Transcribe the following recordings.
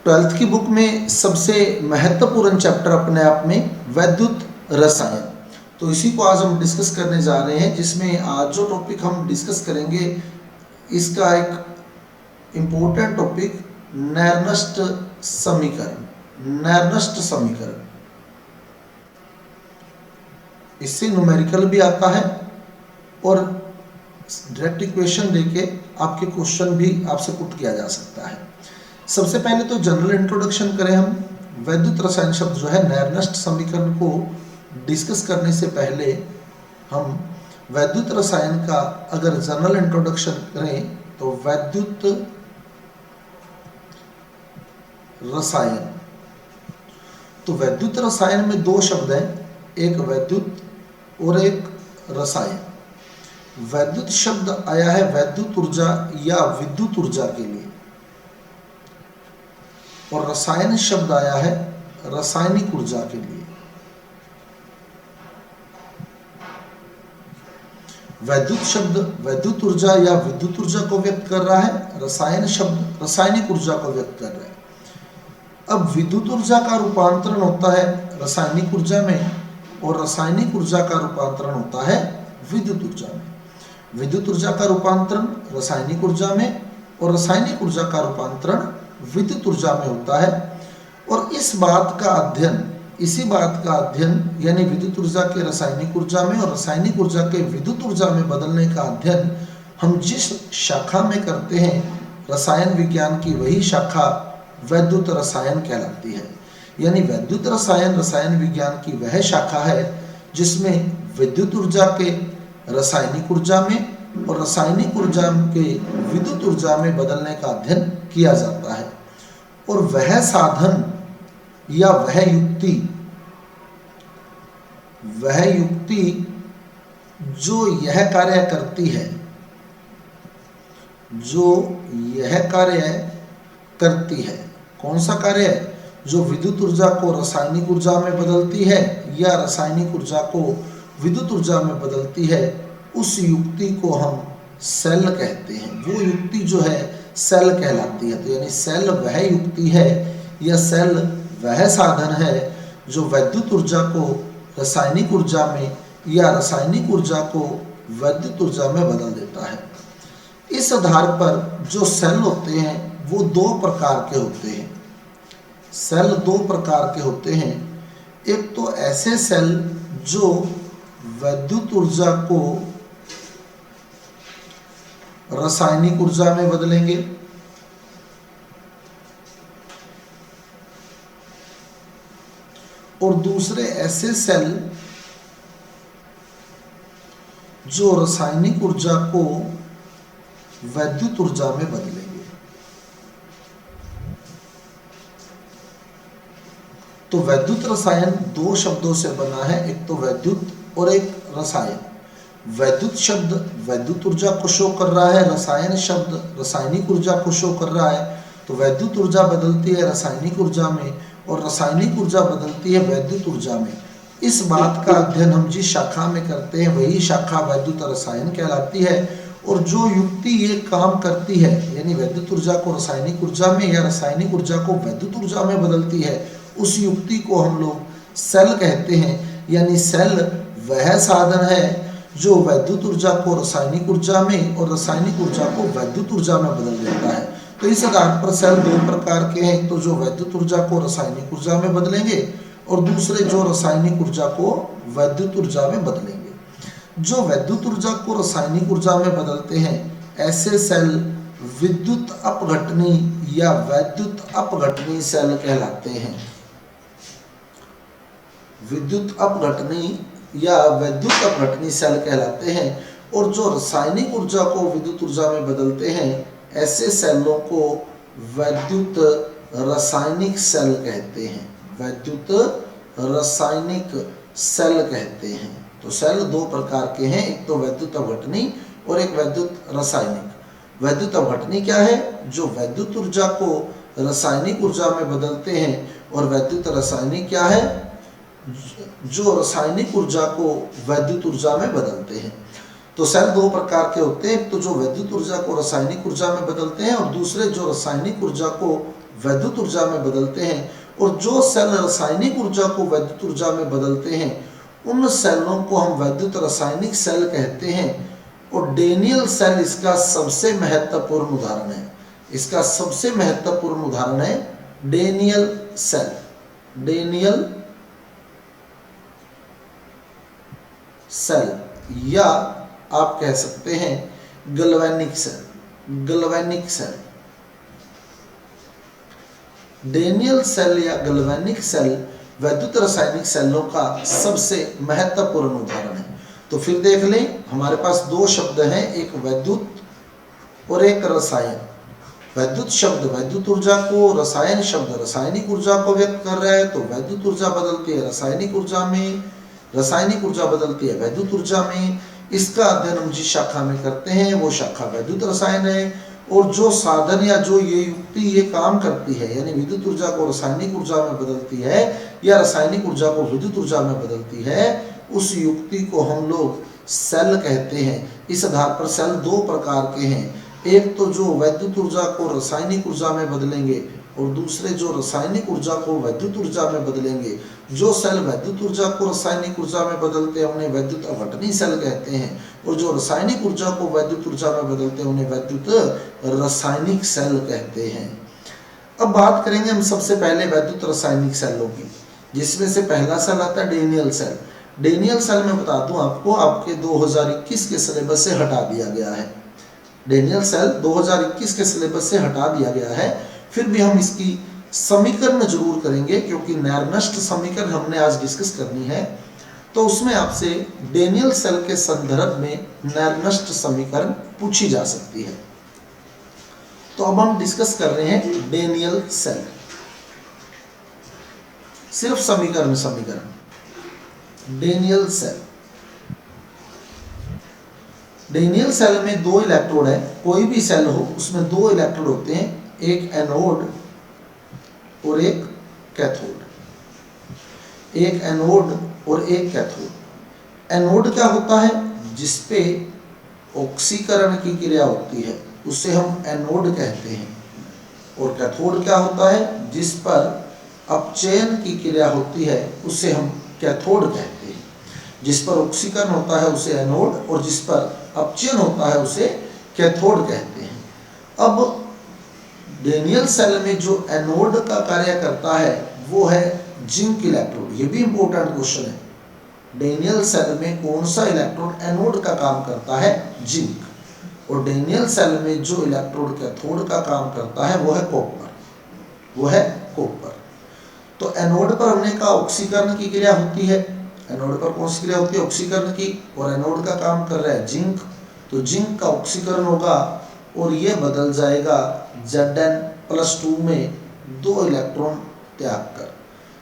Twelfth की book में सबसे महत्वपूर्ण चैप्टर अपने आप में वैद्युत रसायन, तो इसी को आज हम डिस्कस करने जा रहे हैं, जिसमें आज जो टॉपिक हम डिस्कस करेंगे इसका एक इम्पोर्टेंट टॉपिक नैर्नस्ट समीकरण। नैर्नस्ट समीकरण, इससे न्यूमेरिकल भी आता है और डायरेक्ट इक्वेशन देके आपके क्वेश्चन भी आपसे पुट किया जा सकता है। सबसे पहले तो जनरल इंट्रोडक्शन करें हम। वैद्युत रसायन शब्द जो है, नैर्नस्ट समीकरण को डिस्कस करने से पहले हम वैद्युत रसायन का अगर जनरल इंट्रोडक्शन करें तो वैद्युत रसायन, तो वैद्युत रसायन में दो शब्द हैं, एक वैद्युत और एक रसायन। वैद्युत शब्द आया है वैद्युत ऊर्जा या विद्युत ऊर्जा के लिए, और रसायन शब्द आया है रासायनिक ऊर्जा के लिए। वैद्युत शब्द वैद्युत ऊर्जा या विद्युत ऊर्जा को व्यक्त कर रहा है, रसायन शब्द रासायनिक ऊर्जा को व्यक्त कर रहा है। अब विद्युत ऊर्जा का रूपांतरण होता है रासायनिक ऊर्जा में, और रासायनिक ऊर्जा का रूपांतरण होता है विद्युत ऊर्जा में। विद्युत ऊर्जा का रूपांतरण रासायनिक ऊर्जा में और रासायनिक ऊर्जा का रूपांतरण विद्युत ऊर्जा में होता है। और इसी बात का अध्ययन यानी विद्युत ऊर्जा के रासायनिक ऊर्जा में और रासायनिक ऊर्जा के विद्युत ऊर्जा में बदलने का अध्ययन हम जिस शाखा में करते हैं रसायन विज्ञान की, वही शाखा वैद्युत रसायन कहलाती है। यानी वैद्युत रसायन रसायन विज्ञान की वह शाखा है जिसमें विद्युत ऊर्जा के रासायनिक ऊर्जा में और रासायनिक ऊर्जा के विद्युत ऊर्जा में बदलने का अध्ययन किया जाता है। और वह साधन या वह युक्ति जो यह कार्य करती है, कौन सा कार्य है? जो विद्युत ऊर्जा को रासायनिक ऊर्जा में बदलती है या रासायनिक ऊर्जा को विद्युत ऊर्जा में बदलती है, उस युक्ति को हम सेल कहते हैं। वो युक्ति जो है सेल कहलाती है। तो यानी सेल वह युक्ति है या सेल वह साधन है जो वैद्युत ऊर्जा को रासायनिक ऊर्जा में या रासायनिक ऊर्जा को वैद्युत ऊर्जा में बदल देता है। इस आधार पर जो सेल होते हैं वो दो प्रकार के होते हैं। सेल दो प्रकार के होते हैं। एक तो ऐसे सेल जो वैद्युत ऊर्जा को रासायनिक ऊर्जा में बदलेंगे, और दूसरे ऐसे सेल जो रासायनिक ऊर्जा को वैद्युत ऊर्जा में बदलेंगे। तो वैद्युत रसायन दो शब्दों से बना है, एक तो वैद्युत और एक रसायन। वैद्युत शब्द वैद्युत ऊर्जा को शो कर रहा है, रसायन शब्द रासायनिक ऊर्जा को शो कर रहा है। तो वैद्युत ऊर्जा बदलती है रासायनिक ऊर्जा में और रासायनिक ऊर्जा बदलती है वैद्युत ऊर्जा में। इस बात का अध्ययन हम जिस शाखा में करते हैं वही शाखा वैद्युत रसायन कहलाती है। और जो युक्ति ये काम करती है, यानी वैद्युत ऊर्जा को रासायनिक ऊर्जा में या रासायनिक ऊर्जा को वैद्युत ऊर्जा में बदलती है, उस युक्ति को हम लोग सेल कहते हैं। यानी सेल वह साधन है जो वैद्युत ऊर्जा को रासायनिक ऊर्जा में और रासायनिक ऊर्जा को वैद्युत ऊर्जा में बदल देता है। तो इस आधार पर सेल दो प्रकार के हैं, तो जो वैद्युत ऊर्जा को रासायनिक ऊर्जा में बदलेंगे और दूसरे जो रासायनिक ऊर्जा को वैद्युत ऊर्जा में बदलेंगे। जो वैद्युत ऊर्जा को रासायनिक ऊर्जा में बदलते हैं ऐसे सेल विद्युत अपघटनी या वैद्युत अपघटनी सेल कहलाते हैं। विद्युत अपघटनी या वैद्युत अपघटनी सेल कहलाते हैं। और जो रासायनिक ऊर्जा को विद्युत ऊर्जा में बदलते हैं ऐसे सेलों को वैद्युत रासायनिक सेल कहते हैं। वैद्युत रासायनिक सेल कहते हैं। तो सेल दो प्रकार के हैं, एक तो वैद्युत अपघटनी और एक वैद्युत रासायनिक। वैद्युत अपघटनी क्या है? जो वैद्युत ऊर्जा को रासायनिक ऊर्जा में बदलते हैं। और वैद्युत रासायनिक क्या है? जो रासायनिक ऊर्जा को वैद्युत ऊर्जा में बदलते हैं। तो सेल दो प्रकार के होते हैं, एक तो जो वैद्युत ऊर्जा को रासायनिक ऊर्जा में बदलते हैं और दूसरे जो रासायनिक ऊर्जा को वैद्युत ऊर्जा में बदलते हैं, और जो सेल रासायनिक ऊर्जा को वैद्युत ऊर्जा में बदलते हैं उन सेलों को हम वैद्युत रासायनिक सेल कहते हैं। और डेनियल सेल इसका सबसे महत्वपूर्ण उदाहरण है। इसका सबसे महत्वपूर्ण उदाहरण है डेनियल सेल। डेनियल सेल या आप कह सकते हैं galvanic cell. Galvanic cell, Daniell cell या गैल्वेनिक सेल वैद्युत रासायनिक सेलों का सबसे महत्वपूर्ण उदाहरण है। तो फिर देख लें, हमारे पास दो शब्द हैं, एक वैद्युत और एक रसायन। वैद्युत शब्द वैद्युत ऊर्जा को, रसायन शब्द रासायनिक ऊर्जा को व्यक्त कर रहा है। तो वैद्युत ऊर्जा बदलती है रासायनिक ऊर्जा में, रासायनिक ऊर्जा बदलती है वैद्युत ऊर्जा में। इसका अध्ययन हम जिस शाखा में करते हैं वो शाखा वैद्युत रसायन है। और जो साधन या जो ये युक्ति ये काम करती है, यानी विद्युत ऊर्जा को रासायनिक ऊर्जा में बदलती है या रासायनिक ऊर्जा को विद्युत ऊर्जा में बदलती है, उस युक्ति को हम लोग सेल कहते हैं। इस आधार पर सेल दो प्रकार के हैं, एक तो जो वैद्युत ऊर्जा को रासायनिक ऊर्जा में बदलेंगे और दूसरे जो रासायनिक ऊर्जा को वैद्युत ऊर्जा में बदलेंगे। जो सेल वैद्युत ऊर्जा को रासायनिक ऊर्जा में बदलते हैं उन्हें वैद्युत अपवर्तनी सेल कहते हैं, और जो रासायनिक ऊर्जा को वैद्युत ऊर्जा में बदलते हैं उन्हें वैद्युत रासायनिक सेल कहते हैं। अब बात करेंगे हम सबसे पहले वैद्युत रासायनिक सेलों की, जिसमें से पहला सेल आता है डेनियल सेल। डेनियल सेल में बता दूं आपको, आपके 2021 के सिलेबस से हटा दिया गया है। डेनियल सेल 2021 के सिलेबस से हटा दिया गया है। फिर भी हम इसकी समीकरण जरूर करेंगे, क्योंकि नैरनस्ट समीकरण हमने आज डिस्कस करनी है। तो उसमें आपसे डेनियल सेल के संदर्भ में नैरनस्ट समीकरण पूछी जा सकती है। तो अब हम डिस्कस कर रहे हैं डेनियल सेल, सिर्फ समीकरण। डेनियल सेल, डेनियल सेल में दो इलेक्ट्रोड है। कोई भी सेल हो उसमें दो इलेक्ट्रोड होते हैं, एक एनोड और एक कैथोड। एक एनोड और एक कैथोड। एनोड क्या होता है? जिसपे ऑक्सीकरण की क्रिया होती है उसे हम एनोड कहते हैं। और कैथोड क्या होता है? जिस पर अपचयन की क्रिया होती है उसे हम कैथोड कहते हैं। जिस पर ऑक्सीकरण होता है उसे एनोड, और जिस पर अपचयन होता है उसे कैथोड कहते हैं। अब डेनियल सेल में जो एनोड का कार्य करता है वो है जिंक इलेक्ट्रोड। ये भी इंपॉर्टेंट क्वेश्चन है। डेनियल सेल में कौन सा इलेक्ट्रोड एनोड का काम करता है? जिंक। और डेनियल सेल में जो इलेक्ट्रोड कैथोड का काम करता है वो है कॉपर। वो है कॉपर। तो एनोड पर हमने कहा ऑक्सीकरण की क्रिया होती है। एनोड पर कौन सी क्रिया होती है? ऑक्सीकरण की। और एनोड का काम कर रहा है जिंक, तो जिंक का ऑक्सीकरण होगा और ये बदल जाएगा Zn+2 में दो इलेक्ट्रॉन त्याग कर।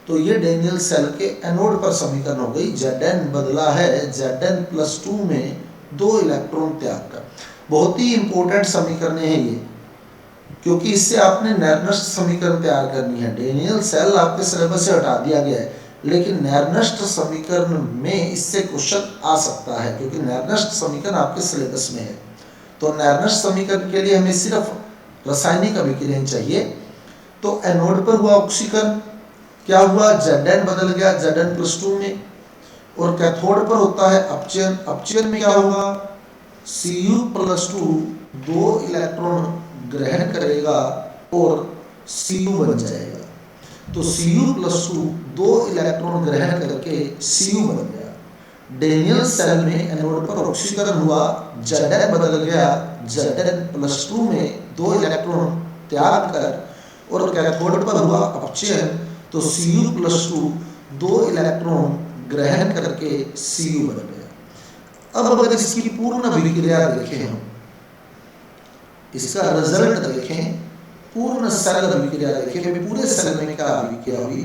तो ये डेनियल सेल के एनोड पर समीकरण हो गई। Zn बदला है Zn+2 में दो इलेक्ट्रॉन त्याग कर। बहुत ही इंपॉर्टेंट समीकरण है ये, क्योंकि इससे आपने नैरनस्ट समीकरण तैयार करनी है। डेनियल सेल आपके सिलेबस से हटा दिया गया है, लेकिन नैरनस्ट समीकरण में इससे क्वेश्चन आ सकता है, क्योंकि नैरनस्ट समीकरण आपके सिलेबस में है। तो नैरनस्ट समीकरण के लिए हमें सिर्फ रासायनिक अभिक्रियाएं चाहिए। तो एनोड पर हुआ ऑक्सीकरण, क्या हुआ? Zn बदल गया Zn+2 में। और कैथोड पर होता है अपचयन। अपचयन में क्या होगा? Cu+2 दो इलेक्ट्रॉन ग्रहण करेगा और Cu बन जाएगा। तो Cu+2 दो इलेक्ट्रॉन ग्रहण करके Cu बन गया। डेनियल सेल में एनोड पर ऑक्सीकरण हुआ, Zn बदल गया Zn+2 में दो इलेक्ट्रॉन त्याग कर, और कैथोड पर हुआ अपचयन, तो Cu+2 दो इलेक्ट्रॉन ग्रहण करके Cu बन गया। अब अगर इसकी पूर्ण अभिक्रिया देखें, हम इसका रिजल्ट देखें, पूर्ण सेल अभिक्रिया देखें, पूरे सेल में क्या अभिक्रिया हुई।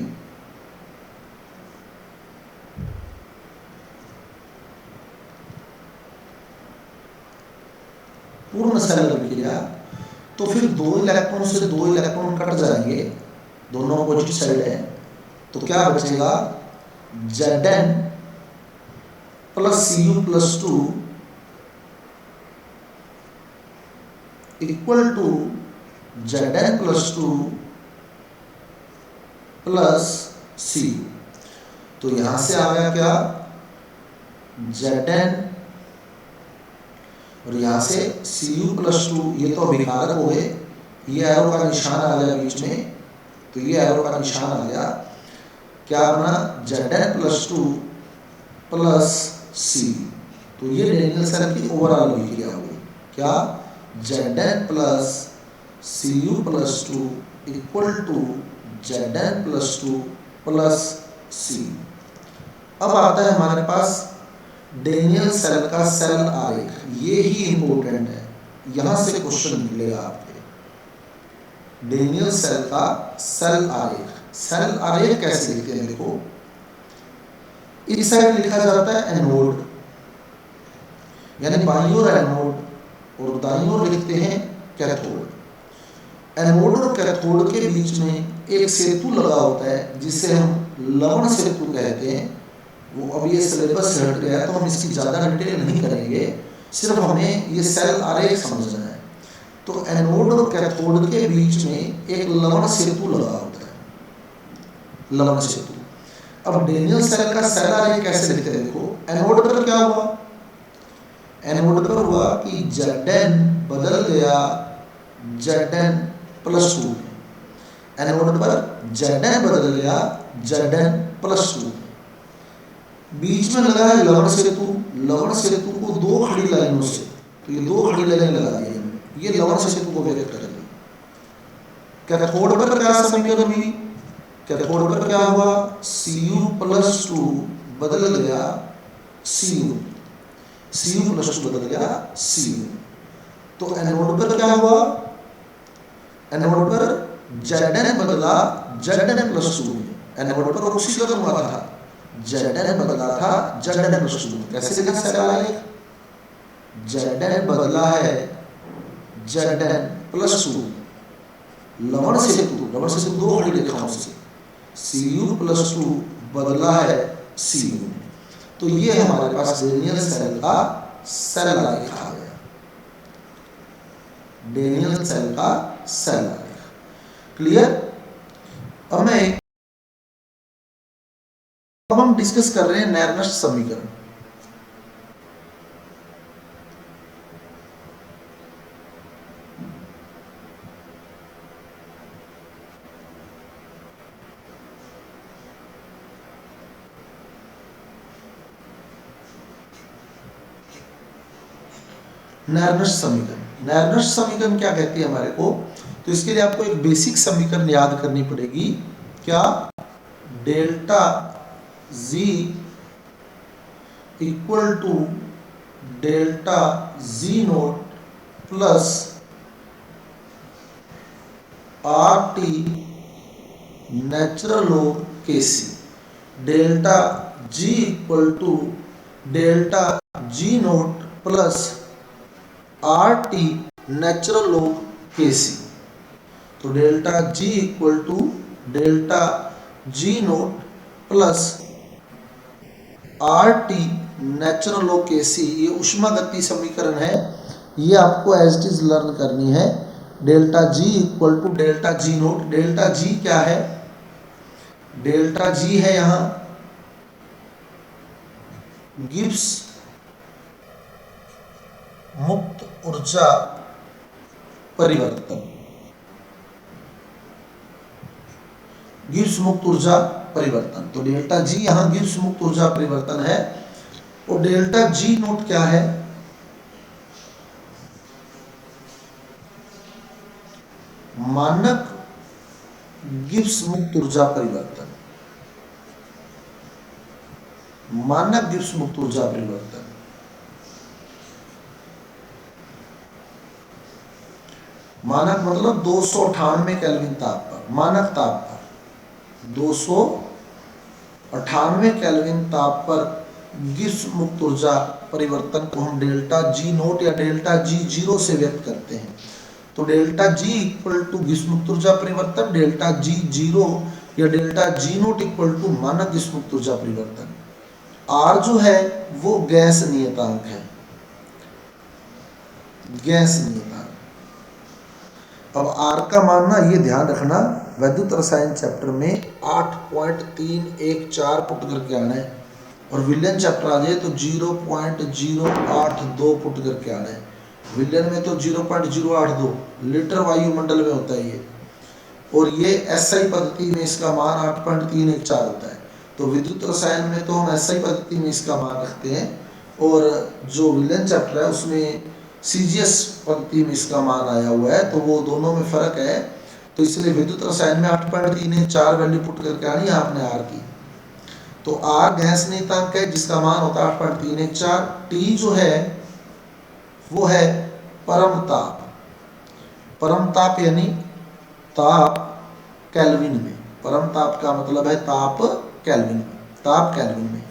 पूर्ण सेल अभिक्रिया, तो फिर दो इलेक्ट्रॉन से दो इलेक्ट्रॉन कट जाएंगे, दोनों अपोजिट साइड है। तो क्या बचेगा? Zn + Cu+2 equal to Zn+2 plus C. तो यहां से आ गया क्या, Zn, और यहां से Cu प्लस 2, ये तो अभिकारक हो गए, ये एरो का निशान आ गया बीच में, तो ये एरो का निशान आ गया, क्या बना, Zn प्लस 2 प्लस सी। तो ये डेनियल सेल की ओवरऑल अभिक्रिया हुई, क्या, Zn plus Cu plus 2 equal to Zn plus 2 plus C. अब आता है हमारे पास डेनियल सेल का सेल आरेख, ये ही इंपॉर्टेंट है, यहां से क्वेश्चन निकलेगा आपके। डेनियल सेल का सेल आरेख, सेल आरेख कैसे लिखते हैं, देखो इस साइड लिखा जाता है एनोड, यानी बाईं ओर एनोड, और दाईं ओर लिखते हैं कैथोड। एनोड और कैथोड के बीच में एक सेतु लगा होता है जिसे हम लवण सेतु कहते हैं। वो अब ये सिलेबस से हट गया तो हम इसकी ज़्यादा डिटेल नहीं करेंगे, सिर्फ हमें ये सेल आरेख समझना है। तो एनोड और कैथोड के बीच में एक लवण सेतु लगा होता है, लवण सेतु। अब डेनियल सेल का सेल आरेख कैसे लिखते हैं, देखो एनोड पर क्या हुआ, एनोड पर हुआ कि Zn बदल गया Zn प्लस 2, एनोड पर Zn बदल गया Zn प्लस 2। बीच में लगा है लवण सेतु, लवण सेतु को दो खड़ी लाइनों से, तो ये दो खड़ी लाइनें लगा दी हमने, ये लवण सेतु को व्यक्त करेंगे। कैथोड पर क्या समीकरण हुई, कैथोड पर क्या हुआ, Cu प्लस 2 बदल गया Cu, Cu प्लस 2 बदल गया Cu। तो एनोड पर क्या हुआ, एनोड पर Zn बदला Zn प्लस 2, एनोड पर ऑक्सीकरण हुआ था, Zn बदला था Zn प्लस 2। कैसे लिखा सेल आरेख, Zn बदला है Zn प्लस 2, लवण सेतु, लवण सेतु दो खड़ी रेखाओं से, Cu प्लस 2 बदला है Cu। तो ये हमारे पास डेनियल सेल का सेल आरेख आ गया, डेनियल सेल का सेल आरेख। क्लियर। अब हम डिस्कस कर रहे हैं नैर्नस्ट समीकरण। नैर्नस्ट समीकरण, नैर्नस्ट समीकरण क्या कहती है हमारे को, तो इसके लिए आपको एक बेसिक समीकरण याद करनी पड़ेगी, क्या, delta Z equal to delta Z naught plus RT natural log KC। Delta G equal to delta G naught plus RT natural log KC। तो delta G equal to delta G naught plus RT natural log KC, ये ऊष्मागति समीकरण है, ये आपको as it is learn करनी है। Delta G equal to delta G naught, delta G क्या है, डेल्टा G है यहाँ गिब्स मुक्त ऊर्जा परिवर्तन, गिब्स मुक्त ऊर्जा परिवर्तन। तो डेल्टा G यहाँ गिब्स मुक्त ऊर्जा परिवर्तन है, और डेल्टा G नोट क्या है, मानक गिब्स मुक्त ऊर्जा परिवर्तन, मानक गिब्स मुक्त ऊर्जा परिवर्तन। मानक मतलब 298 केल्विन ताप पर, मानक ताप पर 298 केल्विन ताप पर गिब्स मुक्त ऊर्जा परिवर्तन को हम डेल्टा G नोट या डेल्टा G जीरो से व्यक्त करते हैं। तो delta G equal to Gibbs मुक्त ऊर्जा परिवर्तन, डेल्टा G जीरो या delta G naught equal to मानक गिब्स मुक्त ऊर्जा परिवर्तन। R जो है वो गैस नियतांक है, गैस नियतांक। अब R का मानना, ये ध्यान रखना, वैद्युत रसायन चैप्टर में 8.314 पुट करके आना है और विलयन चैप्टर आ जाए तो 0.082 पुट करके आना है। विलयन में तो 0.082 लीटर वायुमंडल में होता है ये, और ये एसआई पद्धति में इसका मान 8.314 होता है। तो विद्युत रसायन में तो हम एसआई पद्धति में इसका मान रखते हैं, और जो विलयन चैप्टर है उसमें सीजीएस पद्धति में इसका मान आया हुआ है, तो वो दोनों में फर्क है। तो इसलिए विद्युत रसायन में 8.314 वैल्यू पुट करके आनी है आपने आर की। तो आर गैस नियतांक है जिसका मान होता है 8.314। टी जो है वो है परम ताप। परम ताप यानी ताप केल्विन में। परम ताप का मतलब है ताप केल्विन में, ताप केल्विन में।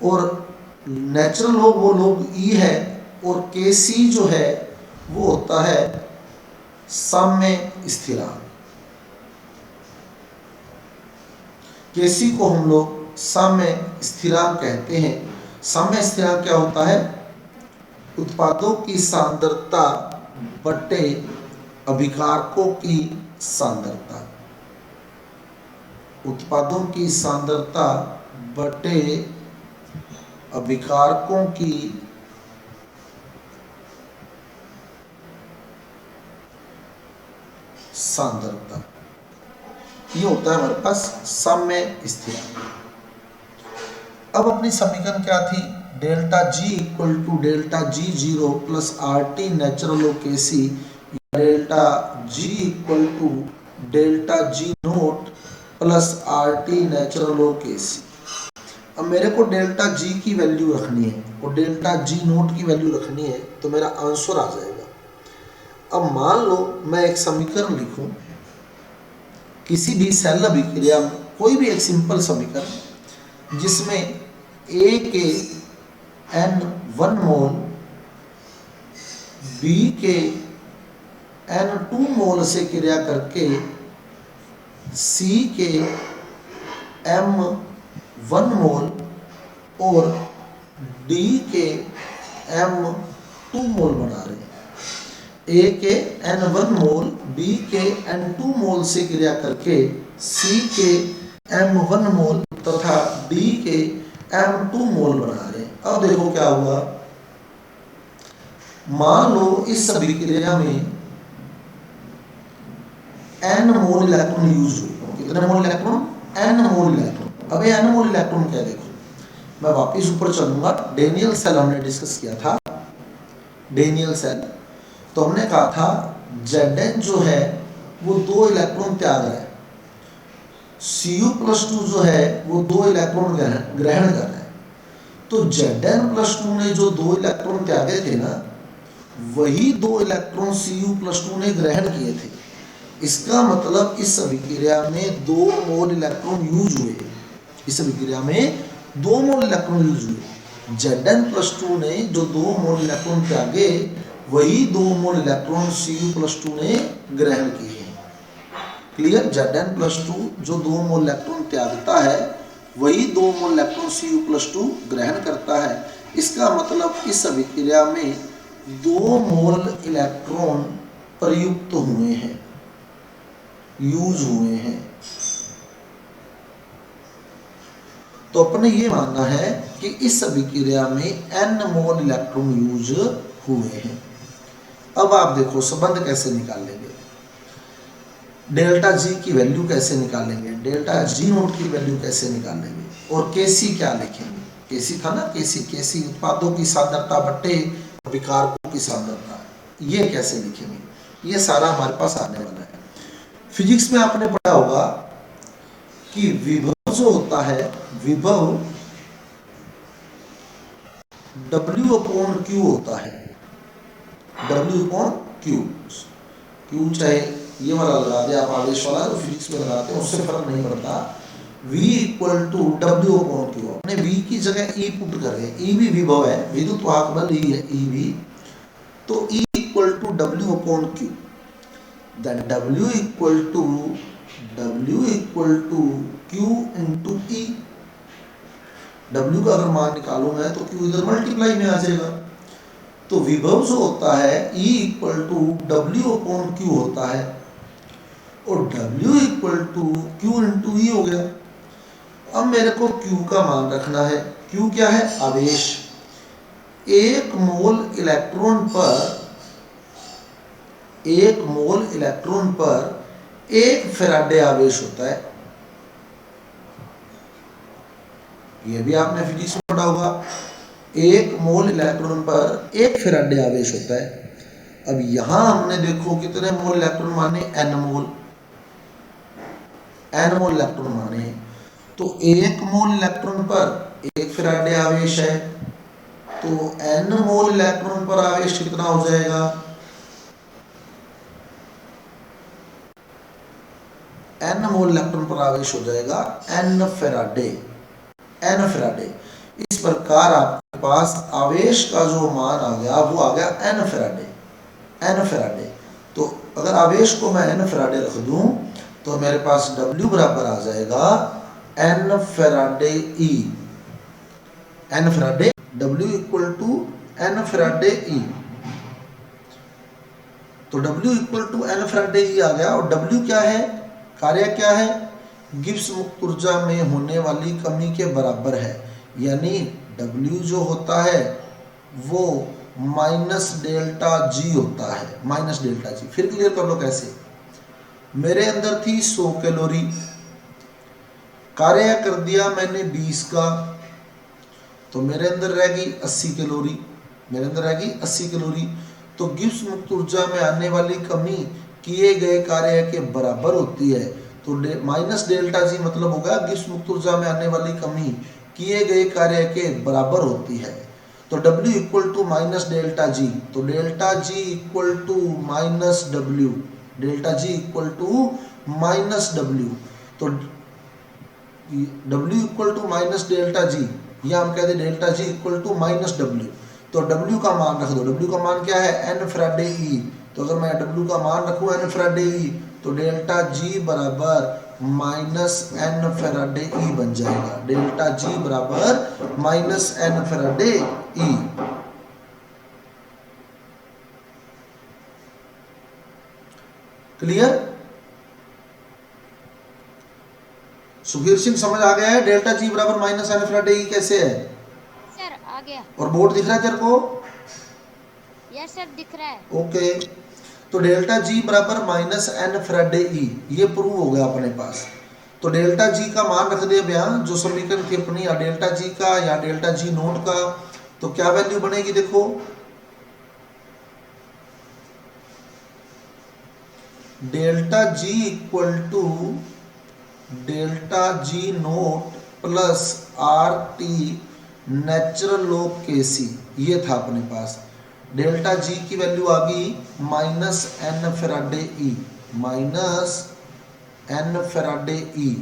और नेचुरल लोग वो लोग ई है, और केसी जो है वो होता है साम्य स्थिरांक। केसी को हम लोग साम्य स्थिरांक कहते हैं। साम्य स्थिरांक क्या होता है? उत्पादों की सांद्रता बटे अभिकारकों की सांद्रता। उत्पादों की सांद्रता बटे अभिकारकों की सांद्रता, ये होता है हमारे पास साम्य स्थिरांक। अब अपनी समीकरण क्या थी? Delta G equal to delta G zero plus R T natural of K C, delta G equal to delta G naught plus R T natural of K C. अब मेरे को डेल्टा जी की वैल्यू रखनी है और delta G naught की value रखनी है, तो मेरा आंसर आ जाएगा। अब मान लो मैं एक समीकरण लिखूं, किसी भी सेल अभिक्रिया में कोई भी एक सिंपल समीकरण जिसमें ए के n1 मोल, बी के n2 मोल से क्रिया करके सी के m1 मोल और डी के m2 मोल बना रहे हैं। ए के n1 मोल, बी के n2 मोल से क्रिया करके सी के m1 मोल तथा डी के m2 मोल बना रहे हैं। अब देखो क्या हुआ, मान लो इस अभिक्रिया में n मोल इलेक्ट्रॉन यूज हुए। कितने मोल इलेक्ट्रॉन? n मोल इलेक्ट्रॉन। अब ये n मोल इलेक्ट्रॉन क्या, देखो मैं वापिस ऊपर चलूंगा। डेनियल सेल हमने डिस्कस किया था, डेनियल सेल। तो हमने कहा था Zn जो है वो 2 इलेक्ट्रॉन त्याग रहा है, Cu+2 जो है वो 2 इलेक्ट्रॉन ग्रहण कर रहा है। तो Zn+2 ने जो 2 इलेक्ट्रॉन त्यागे थे ना, वही 2 इलेक्ट्रॉन Cu+2 ने ग्रहण किए थे। इसका मतलब इस अभिक्रिया में 2 मोल इलेक्ट्रॉन यूज हुए। इस अभिक्रिया में 2 मोल इलेक्ट्रॉन यूज हुए। Zn+2 ने जो 2 मोल इलेक्ट्रॉन त्यागे, वही 2 मोल इलेक्ट्रॉन Cu+2 ने ग्रहण किए हैं। क्लियर? Zn+2 जो 2 मोल इलेक्ट्रॉन त्यागता है, वही 2 मोल इलेक्ट्रॉन Cu+2 ग्रहण करता है। इसका मतलब इस अभिक्रिया में 2 मोल इलेक्ट्रॉन प्रयुक्त हुए हैं, यूज हुए हैं। तो अपने ये मानना है कि इस अभिक्रिया में n मोल इलेक्ट्रॉन यूज हुए हैं। अब आप देखो संबंध कैसे निकाल लेंगे, डेल्टा जी की वैल्यू कैसे निकालेंगे, डेल्टा जी नोट की वैल्यू कैसे निकालेंगे, और केसी क्या लिखेंगे। केसी था ना, केसी उत्पादों की सांद्रता बट्टे विकारकों की सांद्रता, ये कैसे लिखेंगे, ये सारा हमारे पास आने वाला है। फिजिक्स में आपने पढ़ा होगा कि विभव जो होता है, विभव W/Q होता है। W/Q, Q चाहे ये वाला लगा दे आप, आवेश वाला तो फिजिक्स में लगाते हैं, उससे फर्क नहीं पड़ता। V = W/Q। अपने V की जगह E पुट कर रहे हैं। E भी विभव है, विद्युत वाहक बल E है, E भी। तो E = W/Q। Then W = Q into E। W का अगर मान निकालूं मैं तो Q इधर मल्टीप्लाई में आ जाएगा। तो विभव जो होता है E = W/Q होता है, और W equal to Q into E हो गया। अब मेरे को Q का मान रखना है। Q क्या है? आवेश। एक मोल इलेक्ट्रॉन पर एक फैराडे आवेश होता है। ये भी आपने फिजिक्स में पढ़ा होगा। एक मोल इलेक्ट्रॉन पर एक फैराडे आवेश होता है। अब यहां हमने देखो कितने मोल इलेक्ट्रॉन माने? n मोल इलेक्ट्रॉन माने। तो एक मोल इलेक्ट्रॉन पर एक फैराडे आवेश है, तो n मोल इलेक्ट्रॉन पर आवेश कितना हो जाएगा? n मोल इलेक्ट्रॉन पर आवेश हो जाएगा n फैराडे। इस प्रकार आपके पास आवेश का जो मान आ गया वो आ गया n फैराडे। तो अगर आवेश को मैं n फैराडे रख दूं तो मेरे पास W बराबर आ जाएगा n Faraday E। W equal to n Faraday E। तो W equal to n Faraday E आ गया। और W क्या है? कार्य क्या है? गिब्स मुक्त ऊर्जा में होने वाली कमी के बराबर है। यानी W जो होता है वो माइनस डेल्टा G होता है। Minus delta G। फिर क्लियर कर लो कैसे। मेरे अंदर थी 100 कैलोरी, कार्य कर दिया मैंने 20 का, तो मेरे अंदर रह गई 80 कैलोरी। तो गिब्स मुक्त ऊर्जा में आने वाली कमी किए गए कार्य के बराबर होती है। तो माइनस डेल्टा जी मतलब होगा गिब्स मुक्त ऊर्जा में आने वाली कमी किए गए कार्य के बराबर होती है। तो W equal to minus delta G. तो delta G equal to minus W। तो W equal to minus delta G, या हम कहते हैं delta G equal to minus W। तो W का मान रख दो। W का मान क्या है? n Faraday E। तो अगर मैं W का मान रखूं n फैराडे E तो डेल्टा G बराबर माइनस n फैराडे E बन जाएगा। डेल्टा G बराबर minus n Faraday E। Clear? Sukhir Singh समझ आ गया है? डेल्टा G बराबर माइनस n फैराडे E कैसे है? सर आ गया। और बोर्ड दिख रहा है तेरे को? यस सर दिख रहा है। ओके। तो डेल्टा G बराबर माइनस n फैराडे E, ये प्रूव हो गया अपने पास। तो डेल्टा G का मान रख दे बयान जो समीकरण थी अपनी, या डेल्टा G का या डेल्टा G नोट का, तो क्या वैल्यू बनेगी? देखो delta G equal to delta G naught plus RT natural log KC, ये था अपने पास। डेल्टा G की वैल्यू आ गई माइनस n फैराडे E।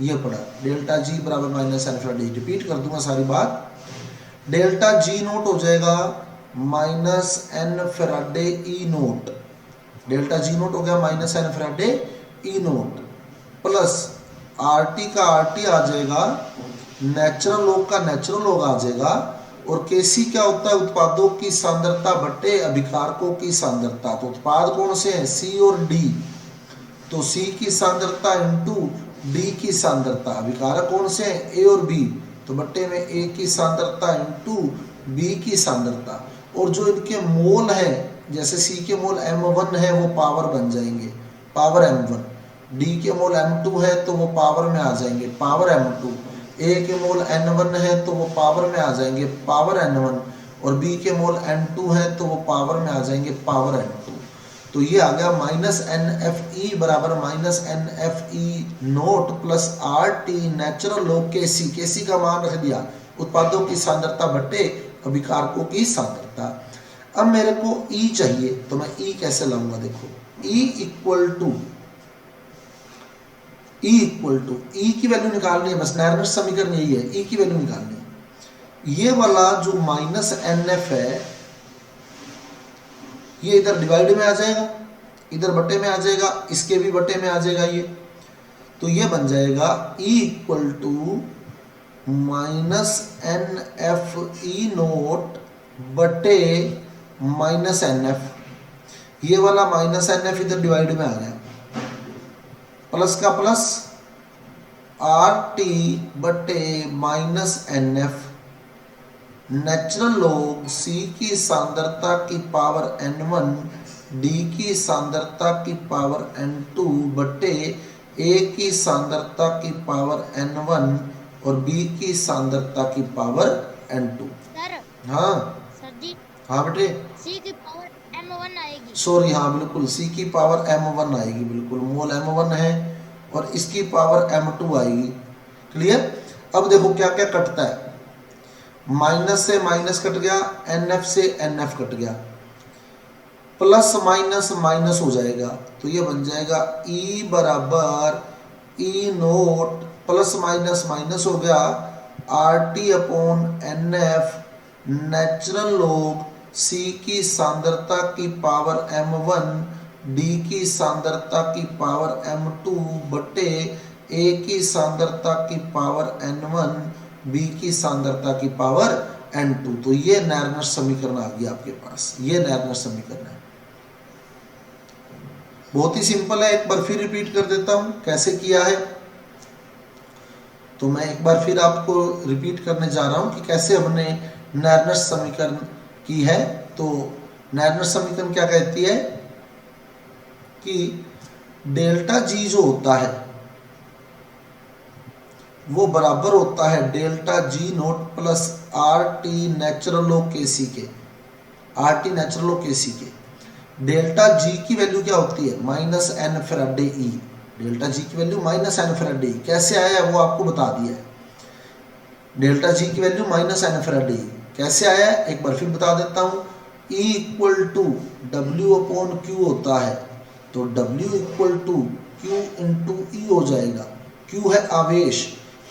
ये पड़ा डेल्टा G बराबर minus n Faraday E। Repeat कर दूंगा सारी बात। डेल्टा G नोट हो जाएगा minus n Faraday E naught. Delta G naught हो गया minus n Faraday E note plus RT का RT आ जाएगा, नेचुरल लॉग का नेचुरल लॉग आ जाएगा। और KC क्या होता है? उत्पादों की सांद्रता बटे अभिकारकों की सांद्रता। तो उत्पाद कौन से हैं? C और D। तो C की सांद्रता इंटू D की सांद्रता। अभिकारक कौन से हैं? A और B। तो बट्टे में A की सांद्रता इंटू B की सांद्रता। और जो इनके मोल है, जैसे C के मोल M1 है वो पावर बन जाएंगे, पावर M1। D के मोल M2 है तो वो पावर में आ जाएंगे, पावर M2। A के मोल N1 है तो वो पावर में आ जाएंगे, पावर N1। और B के मोल N2 है तो वो पावर में आ जाएंगे, पावर N2। तो ये आ गया माइनस NFE बराबर minus NFE note plus RT natural log KC। KC का मान रख दिया उत्पादों की सांद्रता बटे अभिकारकों की सांद्रता। अब मेरे को E चाहिए, तो मैं E कैसे लाऊंगा? देखो E इक्वल टू E की वैल्यू निकालनी है, बस नैर्मिष समीकरण यही है, E की वैल्यू निकालनी है। ये वाला जो माइनस NF है ये इधर डिवाइड में आ जाएगा, इधर बटे में आ जाएगा, इसके भी बटे में आ जाएगा ये। तो ये बन जाएगा E equal to minus NFE naught बटे माइनस NF। ये वाला माइनस NF इधर डिवाइड में आ गया। प्लस का प्लस आर टी बटे minus N F natural log C की सांद्रता की पावर n1 डी की सांद्रता की पावर n2 बटे ए की सांद्रता की पावर n1 और बी की सांद्रता की पावर n2। सर हाँ सर जी हाँ बेटे, सी की पावर m1 आएगी। सॉरी, हाँ बिल्कुल, सी की पावर m1 आएगी, बिल्कुल मोल m1 है और इसकी पावर m2 आएगी। क्लियर। अब देखो क्या क्या कटता है, माइनस से माइनस कट गया, NF से NF कट गया, प्लस माइनस माइनस हो जाएगा, तो ये बन जाएगा E बराबर E note plus minus minus हो गया RT upon NF natural log C की सांद्रता की पावर m1 D की सांद्रता की पावर m2 बटे A की सांद्रता की पावर n1 बी की सांद्रता की पावर n2। तो ये नैर्नर समीकरण आ गया आपके पास, ये नैर्नर समीकरण है। बहुत ही सिंपल है, एक बार फिर रिपीट कर देता हूं कैसे किया है। तो मैं एक बार फिर आपको रिपीट करने जा रहा हूं कि कैसे हमने नैर्नर समीकरण की है। तो नैर्नर समीकरण क्या कहती है कि डेल्टा जी जो होता है वो बराबर होता है delta G naught plus R T natural log K सी के, are T natural log K सी के। डेल्टा जी की वैल्यू क्या होती है, minus N Faraday E. Delta G की वैल्यू माइनस एन फैराडे ई कैसे आया है वो आपको बता दिया है। डेल्टा जी की वैल्यू माइनस एन फैराडे ई कैसे आया है एक बार फिर बता देता हूँ। E equal to W upon Q होता है, तो W equal to Q into E हो जाएगा। क्यू है आवेश,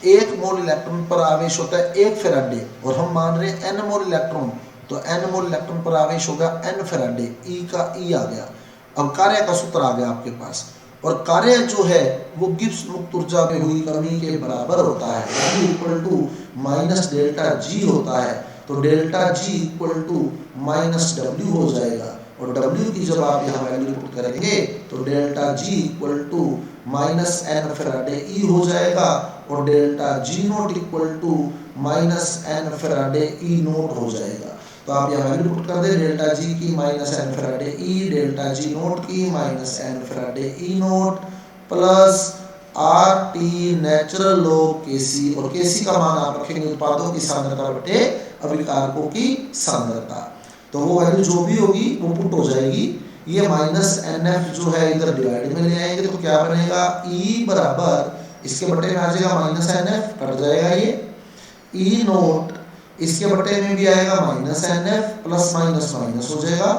एक मोल इलेक्ट्रॉन पर आवेश होता है एक फैराडे, और हम मान रहे हैं n मोल इलेक्ट्रॉन, तो n मोल इलेक्ट्रॉन पर आवेश होगा n फैराडे। E का E आ गया। अब कार्य का सूत्र आ गया आपके पास, और कार्य जो है वो गिब्स मुक्त ऊर्जा में हुई कमी के बराबर होता है। W equal to minus delta G होता है, तो delta G equal to minus W हो जाएगा, और W की जब आप यहाँ वैल्यू पुट करेंगे तो delta G equal to minus N Faraday E हो जाएगा, और delta G naught equal to minus N Faraday E naught हो जाएगा। तो आप यहाँ वैल्यू पुट कर दें, डेल्टा जी की minus N Faraday E, delta G naught की minus N Faraday E naught plus R T natural log K C, और के सी का मान आप रखेंगे उत्पादों की सांद्रता बटे अभिकारकों की सांद्रता। तो वो वैल्यू जो भी होगी वो पुट हो जाएगी। ये माइनस एन एफ जो है इधर डिवाइड में ले आएंगे, तो क्या बनेगा ई बराबर इसके बटे में आ जाएगा माइनस एन एफ, कट जाएगा ये ई नोट, इसके बटे में भी आएगा minus N F, plus minus minus हो जाएगा,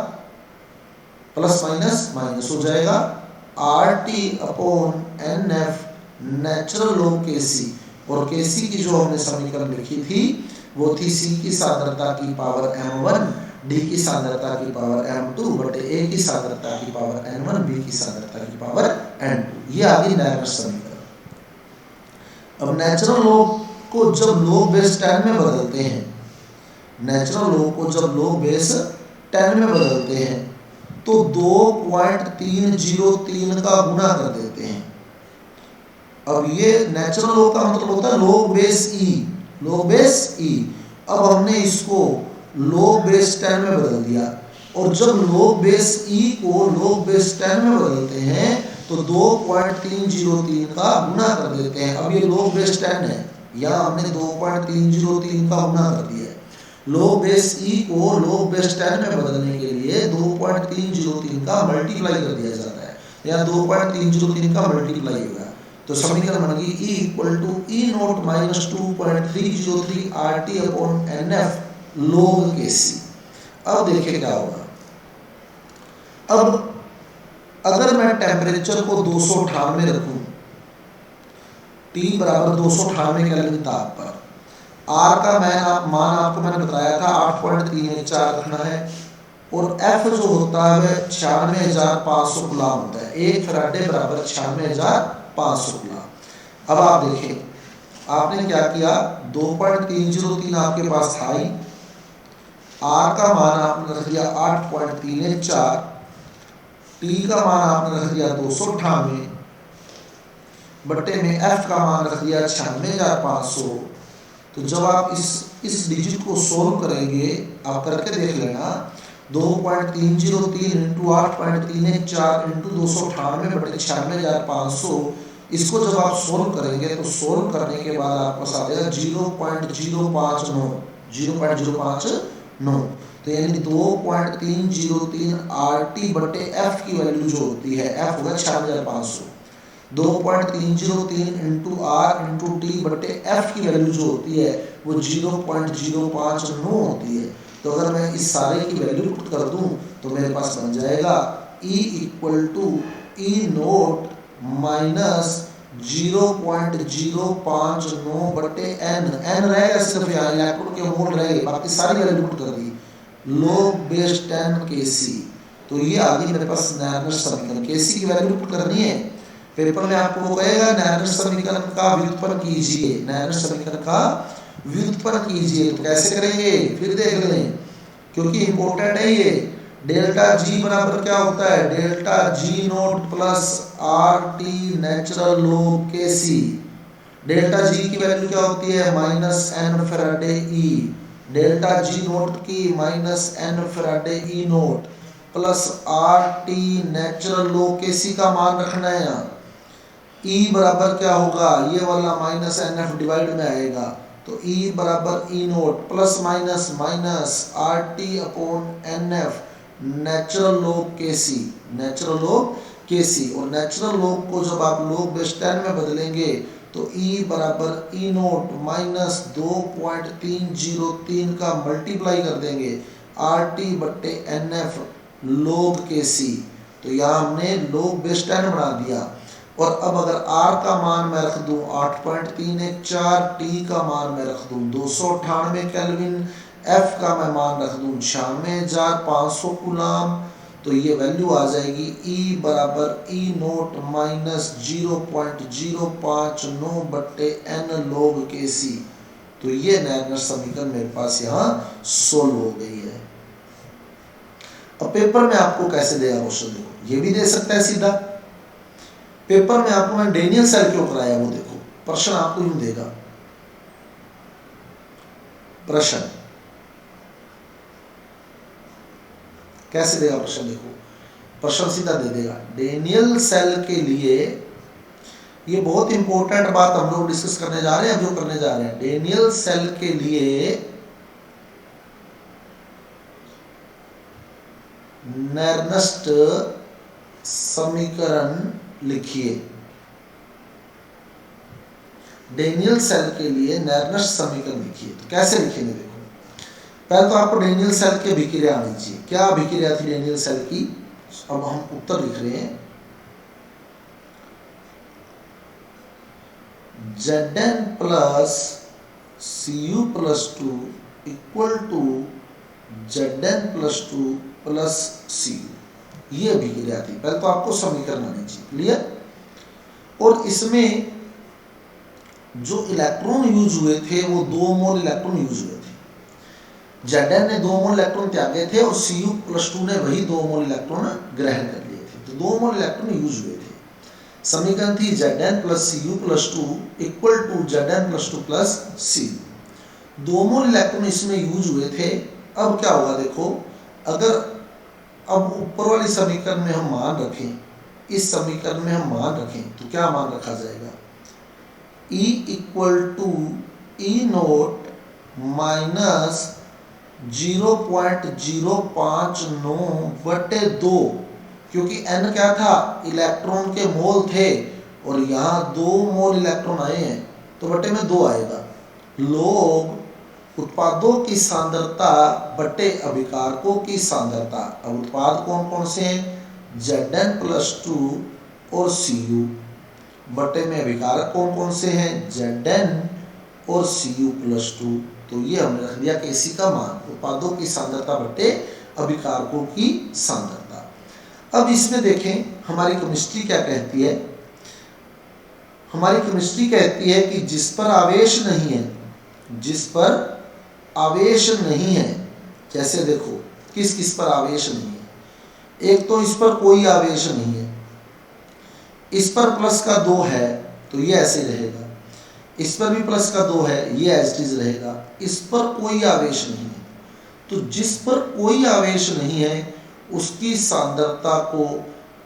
प्लस माइनस माइनस हो जाएगा, R T upon N F natural log K C, और के सी की जो हमने समीकरण लिखी थी वो थी सी की सांद्रता की पावर m1 डी की सांद्रता की पावर m2 बटे ए की सांद्रता की पावर n1 बी की सांद्रता की पावर n2। ये आ गई नैर्नर समीकरण। अब नेचुरल लॉग को जब लॉग बेस 10 में बदलते हैं, नेचुरल लॉग को जब लॉग बेस 10 में बदलते हैं तो 2.303 का गुणा कर देते हैं। अब ये नेचुरल लॉग का मतलब होता है लॉग बेस ई, लॉग बेस ई। अब हमने इसको लॉग बेस 10 में बदल दिया, और जब लॉग बेस ई को लॉग बेस 10 में बदलते हैं तो 2.303 का गुणा कर देते हैं। अब ये लॉग बेस 10 है, यहाँ हमने 2.303 का गुणा कर दिया है। लॉग बेस ई को लॉग बेस 10 में बदलने के लिए 2.303 का मल्टीप्लाई कर दिया जाता है, या 2.303 का मल्टीप्लाई होगा, तो समीकरण बन गई E equal to E naught minus 2.303 R T upon N F log K C. अब देखिए क्या होगा। अब अगर मैं टेम्परेचर को 298 रखूं, T बराबर 298 केल्विन ताप पर, R का मान आपको मैंने बताया था 8.314 रखना है, और F जो होता है 96,500 गुलाम होता है, एक फैराडे बराबर 96,500 गुलाम। अब आप देखें आपने क्या किया, 2.303 आपके पास था ही, R का मान आपने रख दिया 8.314, T का मान आपने रख दिया 298, बट्टे में एफ का मान रख दिया 96,500। तो जब आप इस डिजिट को सोल्व करेंगे, आप करके देख लेना, 2.303 इंटू 8.314 इंटू 298 बटे 96,500, इसको जब आप सोल्व करेंगे तो सोल्व करने के बाद आपको पास आ जाएगा 0.059, 0.059। तो यानी 2.303 RT बटे एफ की वैल्यू जो होती है, एफ होगा 96,500, 2.303 इंटू आर इंटू टी बटे एफ की वैल्यू जो होती है वो 0.059 होती है। तो अगर मैं इस सारे की वैल्यू पुट कर दूं तो मेरे पास बन जाएगा E equal to E naught minus 0.059 बटे n रहेगा, सिर्फ यहाँ इलेक्ट्रॉन के मोल रहेंगे, बाकी सारी वैल्यू पुट कर दी, log बेस 10 Kc। तो ये आ गई मेरे पास नायरनर समीकरण। Kc की वैल्यू पुट करनी है, पेपर में आपको कहेगा नायरनर समीकरण का व्युत्पन्न कीजिए, नायरनर समीकरण का व्युत्पन्न कीजिए। तो कैसे करेंगे फिर देख लें, क्योंकि इंपॉर्टेंट है ये। डेल्टा जी बराबर क्या होता है, delta G naught plus R T natural log K C. Delta G की वैल्यू क्या होती है, minus N Faraday E, delta G naught की minus N Faraday E naught plus R T natural log K C का मान रखना है यहाँ। E बराबर क्या होगा, ये वाला माइनस एन एफ डिवाइड में आएगा, तो E बराबर E note plus minus minus R T upon N F natural log K C, natural log K C. और नेचुरल लॉग को जब आप लॉग बेस 10 में बदलेंगे तो E बराबर E नोट माइनस 2.303 का मल्टीप्लाई कर देंगे आर टी बट्टे एन एफ लॉग के सी। तो यहाँ हमने लॉग बेस 10 बना दिया। और अब अगर R का मान मैं रख दूं 8.314, T का मान मैं रख दूं 298 केल्विन, F का मैं मान रख दूं 96,500 कूलाम, तो ये वैल्यू आ जाएगी E बराबर E नोट माइनस 0.059 बट्टे n log Kc। तो ये नायरनर समीकरण मेरे पास यहाँ सोल्व हो गई है। अब पेपर में आपको कैसे देगा क्वेश्चन, देखो ये भी दे सकता है सीधा। पेपर में आपको मैं डेनियल सेल क्यों कराया, वो देखो प्रश्न आपको यूं देगा, प्रश्न कैसे देगा प्रश्न, देखो प्रश्न सीधा दे देगा। डेनियल सेल के लिए ये बहुत इंपॉर्टेंट बात हम लोग डिस्कस करने जा रहे हैं, जो करने जा रहे हैं। डेनियल सेल के लिए नेर्नस्ट समीकरण लिखिए। डेनियल सेल के लिए नेर्नस्ट समीकरण लिखिए। तो कैसे लिखेंगे, देखो पहले तो आपको डेनियल सेल की अभिक्रिया आनी चाहिए। क्या अभिक्रिया थी डेनियल सेल की, अब हम उत्तर लिख रहे हैं। Zn plus Cu plus 2 equal to Zn plus 2 plus Cu, ये अभिक्रिया थी। पहले तो आपको समीकरण आनी चाहिए, क्लियर। और इसमें जो इलेक्ट्रॉन यूज हुए थे वो 2 मोल इलेक्ट्रॉन यूज हुए थे। Zn ने 2 मोल इलेक्ट्रॉन त्यागे थे और Cu प्लस 2 ने वही 2 मोल इलेक्ट्रॉन ग्रहण कर लिए थे, तो 2 मोल इलेक्ट्रॉन यूज हुए थे। समीकरण थी Zn plus Cu plus 2 equal to Zn plus 2 plus Cu। 2 mole electron इसमें यूज हुए थे। अब क्या होगा, देखो अगर अब ऊपर वाली समीकरण में हम मान रखें, इस समीकरण में हम मान रखें तो क्या मान रखा जाएगा, E equal to E naught minus 0.059 बटे 2, क्योंकि n क्या था, इलेक्ट्रॉन के मोल थे और यहाँ 2 मोल इलेक्ट्रॉन आए हैं तो बटे में 2 आएगा, लोग उत्पादों की सांद्रता बटे अभिकारकों की सांद्रता। अब उत्पाद कौन कौन से हैं, Zn प्लस 2 और Cu, बटे में अभिकारक कौन कौन से हैं, Zn और Cu प्लस 2। तो ये हमने रख दिया Kc का मान, उत्पादों की सांद्रता बटे अभिकारकों की सांद्रता। अब इसमें देखें हमारी केमिस्ट्री क्या कहती है। हमारी केमिस्ट्री कहती है कि जिस पर आवेश नहीं है, जिस पर आवेश नहीं है, जैसे देखो किस किस पर आवेश नहीं है, एक तो इस पर कोई आवेश नहीं है, इस पर प्लस का 2 है, तो ये ऐसे रहेगा। इस पर भी प्लस का 2 है, ये एज इट इज रहेगा। इस पर कोई आवेश नहीं है, तो जिस पर कोई आवेश नहीं है उसकी सांद्रता को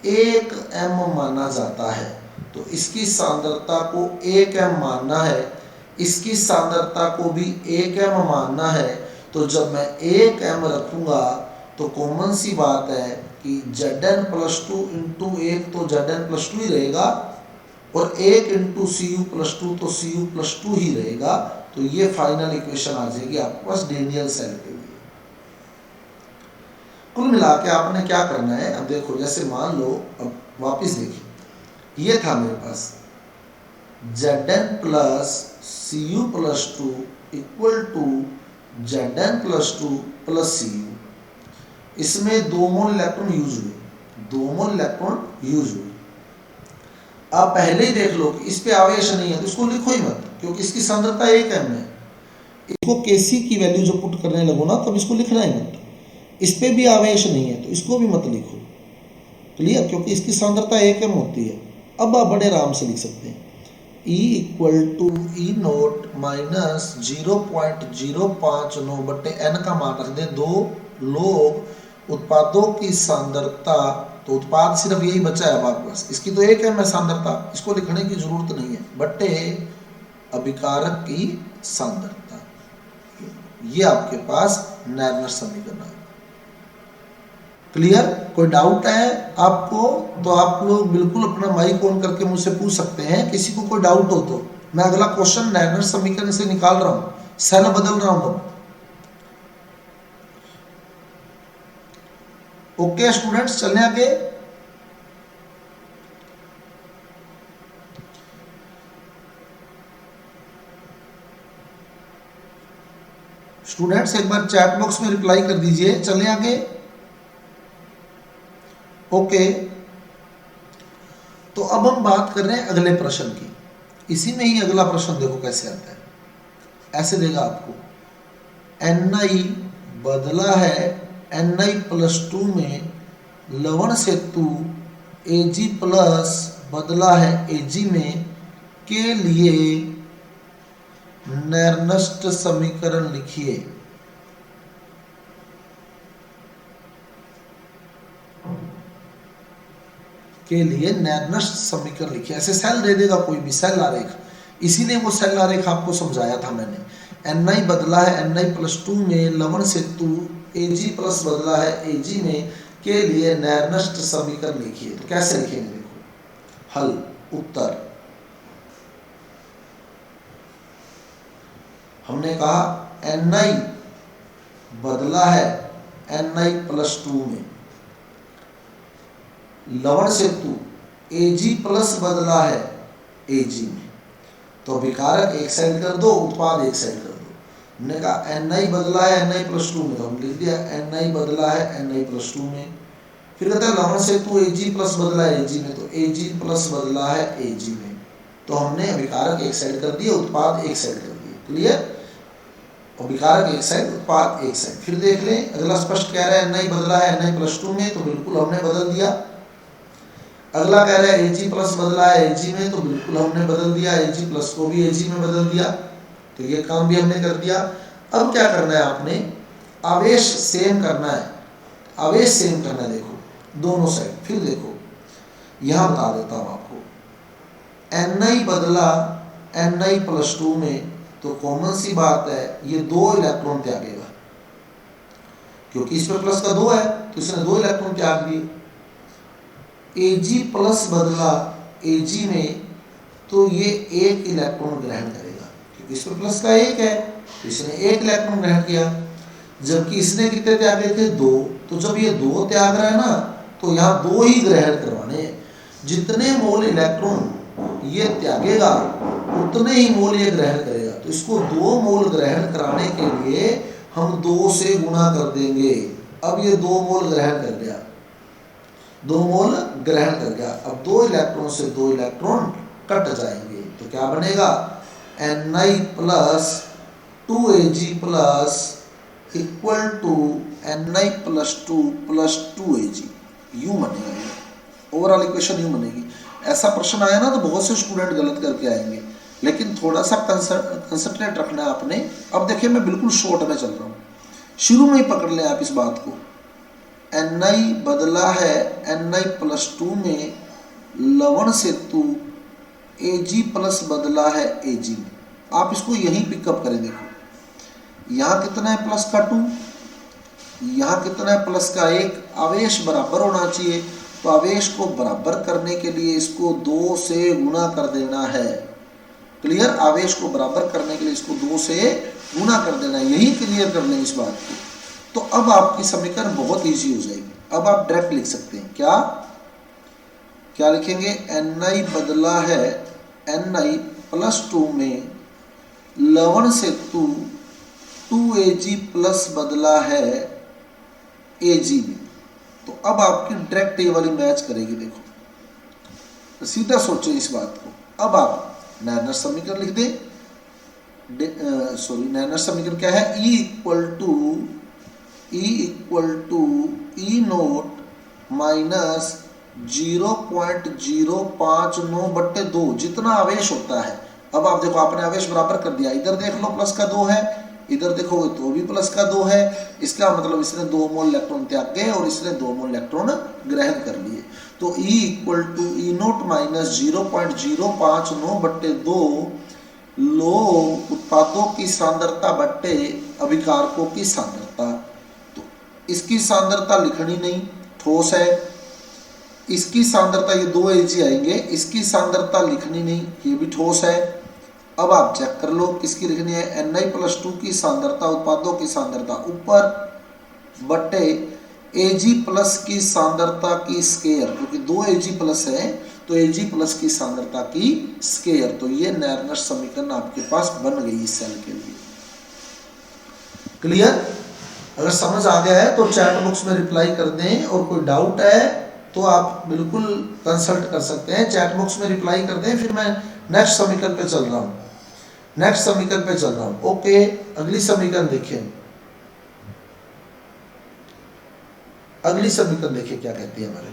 1m माना जाता है। तो इसकी सांद्रता को 1m मानना है, इसकी सांद्रता को भी 1m मानना है। तो जब मैं 1m रखूंगा तो कॉमन सी बात है कि Zn+2 इंटू 1 तो Zn+2 ही रहेगा, और 1 इंटू Cu+2 तो Cu+2 ही रहेगा। तो ये फाइनल इक्वेशन आ जाएगी आपके पास डेनियल सेल के लिए। कुल मिला के आपने क्या करना है, अब देखो, जैसे मान लो, अब वापस देखिए, ये था मेरे पास Zn+Cu+2 equal to Zn+2 plus Cu। इसमें 2 मोल इलेक्ट्रॉन यूज हुए, 2 मोल इलेक्ट्रॉन यूज हुए। आप पहले ही देख लो कि इस पे आवेश नहीं है, तो इसको लिखो ही मत, क्योंकि इसकी सांद्रता 1m है। इसको Kc की वैल्यू जो पुट करने लगो ना, तब इसको लिखना ही मत। इस पे भी आवेश नहीं है तो इसको भी मत लिखो, क्लियर, क्योंकि इसकी सांद्रता 1m होती है। अब आप बड़े आराम से लिख सकते हैं, E equal to E0 minus 0.059/n का मान रख दे 2 लोग उत्पादों की सांद्रता। तो उत्पाद सिर्फ यही बचा है अब आपके पास, इसकी तो 1m है सांद्रता, इसको लिखने की जरूरत नहीं है, बटे अभिकारक की सांद्रता। ये आपके पास नैर्नर समीकरण है। क्लियर? कोई डाउट है आपको तो आप लोग बिल्कुल अपना माइक ऑन करके मुझसे पूछ सकते हैं। किसी को कोई डाउट हो तो मैं अगला क्वेश्चन नैर्नर समीकरण से निकाल रहा हूं, सेल बदल रहा हूं अब। ओके स्टूडेंट्स, चलने आगे। स्टूडेंट्स एक बार चैट बॉक्स में रिप्लाई कर दीजिए, चलने आगे। ओके, तो अब हम बात कर रहे हैं अगले प्रश्न की। इसी में ही अगला प्रश्न देखो कैसे आता है, ऐसे देगा आपको Ni बदला है Ni+2 में लवण सेतु Ag प्लस बदला है Ag में के लिए नैर्नस्ट समीकरण लिखिए। के लिए नैर्नस्ट समीकरण लिखिए। ऐसे सेल दे देगा कोई भी सेल आरेख, इसीलिए वो सेल आरेख आपको समझाया था मैंने। Ni बदला है Ni+2 में लवण सेतु Ag प्लस बदला है Ag में के लिए नैर्नस्ट समीकरण लिखिए। तो कैसे लिखेंगे देखो, हल उत्तर हमने कहा Ni बदला है Ni+2 में लवण सेतु Ag प्लस बदला है Ag में, तो अभिकारक एक साइड कर दो, उत्पाद एक साइड कर दो। हमने कहा Ni बदला है Ni+2 में, तो हम लिख दिया Ni बदला है Ni+2 में। फिर कहता है लवण सेतु Ag प्लस बदला है Ag में, तो Ag प्लस बदला है Ag में। तो हमने अभिकारक एक साइड कर दिया, उत्पाद एक साइड कर दिया। क्लियर? अभिकारक एक साइड, उत्पाद एक साइड। फिर देख लें, अगला स्पष्ट कह रहा है Ni बदला है Ni+2 में, तो बिल्कुल हमने बदल दिया। अगला कह रहा है Ag प्लस बदला है Ag में, तो बिल्कुल हमने बदल दिया, Ag प्लस को भी Ag में बदल दिया। तो ये काम भी हमने कर दिया। अब क्या करना है आपने, आवेश सेम करना है, आवेश सेम करना है। देखो दोनों साइड, फिर देखो यहां बता देता हूं आपको, Ni बदला Ni+2 में, तो कॉमन सी बात है ये 2 इलेक्ट्रॉन त्यागेगा, क्योंकि इस पर प्लस का 2 है तो इसने 2 इलेक्ट्रॉन त्याग दिए। Ag प्लस बदला Ag में, तो ये 1 इलेक्ट्रॉन ग्रहण करेगा, क्योंकि इस पर प्लस का 1 है तो इसने 1 इलेक्ट्रॉन ग्रहण किया। जबकि इसने कितने त्यागे थे, 2। तो जब ये 2 त्याग रहा है ना, तो यहाँ 2 ही ग्रहण करवाने हैं। जितने मोल इलेक्ट्रॉन ये त्यागेगा उतने ही मोल ये ग्रहण करेगा। तो इसको 2 मोल ग्रहण कराने के लिए हम 2 से गुणा कर देंगे। अब ये 2 मोल ग्रहण कर गया, 2 मोल ग्रहण कर गया। अब 2 इलेक्ट्रॉन से 2 इलेक्ट्रॉन कट जाएंगे, तो क्या बनेगा, Ni plus 2Ag plus equal to Ni+2 plus 2Ag। यूं बनेगा, ओवरऑल इक्वेशन यूं बनेगी। ऐसा प्रश्न आया ना तो बहुत से स्टूडेंट गलत करके आएंगे, लेकिन थोड़ा सा कंसंट्रेट रखना है आपने। अब देखिए मैं बिल्कुल शॉर्ट में चल रहा हूँ, शुरू में ही पकड़ लें आप इस बात को। Ni बदला है Ni+2 में लवण सेतु, Ag प्लस बदला है Ag में। आप इसको यहीं पिकअप करें। देखो यहाँ कितना है प्लस का 2, यहाँ कितना है प्लस का 1। आवेश बराबर होना चाहिए, तो आवेश को बराबर करने के लिए इसको 2 से गुणा कर देना है। क्लियर? आवेश को बराबर करने के लिए इसको 2 से गुणा कर देना है। यही क्लियर कर लें इस बात को, तो अब आपकी समीकरण बहुत इजी हो जाएगी। अब आप डायरेक्ट लिख सकते हैं, क्या क्या लिखेंगे? Ni बदला है Ni+2 में लवण सेतु 2Ag प्लस बदला है Ag में। तो अब आपकी डायरेक्ट ये वाली मैच करेगी। देखो तो सीधा सोचो इस बात को। अब आप नैनर समीकरण लिख दें। नैनर समीकरण क्या है? E इक्वल टू माइनस 0.059/2 जितना आवेश होता है। अब आप देखो आपने आवेश बराबर कर दिया, इधर देख लो प्लस का 2 है, इधर देखोगे तो भी प्लस का 2 है। इसका मतलब इसने 2 मोल इलेक्ट्रॉन त्याग गए और इसने 2 मोल इलेक्ट्रॉन ग्रहण कर लिए। तो E equal to E0 minus 0.059/2 लो उत्पादों की सांद्रता बट्टे अभिकारकों की सांद्रता। तो इसकी सांद्रता लिखनी नहीं, ठोस है। इसकी सांद्रता ये 2 Ag आएंगे, इसकी सांद्रता लिखनी नहीं, ये भी ठोस है। अब आप चेक कर लो किसकी लिखनी है? Ni+2 की सांद्रता, उत्पादों की सांद्रता ऊपर बट्टे Ag प्लस की सांद्रता की स्केयर, क्योंकि 2 Ag प्लस है तो Ag प्लस की सांद्रता की स्केयर। तो ये नैनर समीकरण आपके पास बन गई इस सेल के लिए। क्लियर? अगर समझ आ गया है तो चैट बॉक्स में रिप्लाई कर दें, और कोई डाउट है तो आप बिल्कुल कंसल्ट कर सकते हैं। चैट बॉक्स में रिप्लाई कर दें, फिर मैं नेक्स्ट समीकरण पे चल रहा हूँ। ओके, अगली समीकरण देखिए। अगली समीकरण देखिए क्या कहती है हमारे।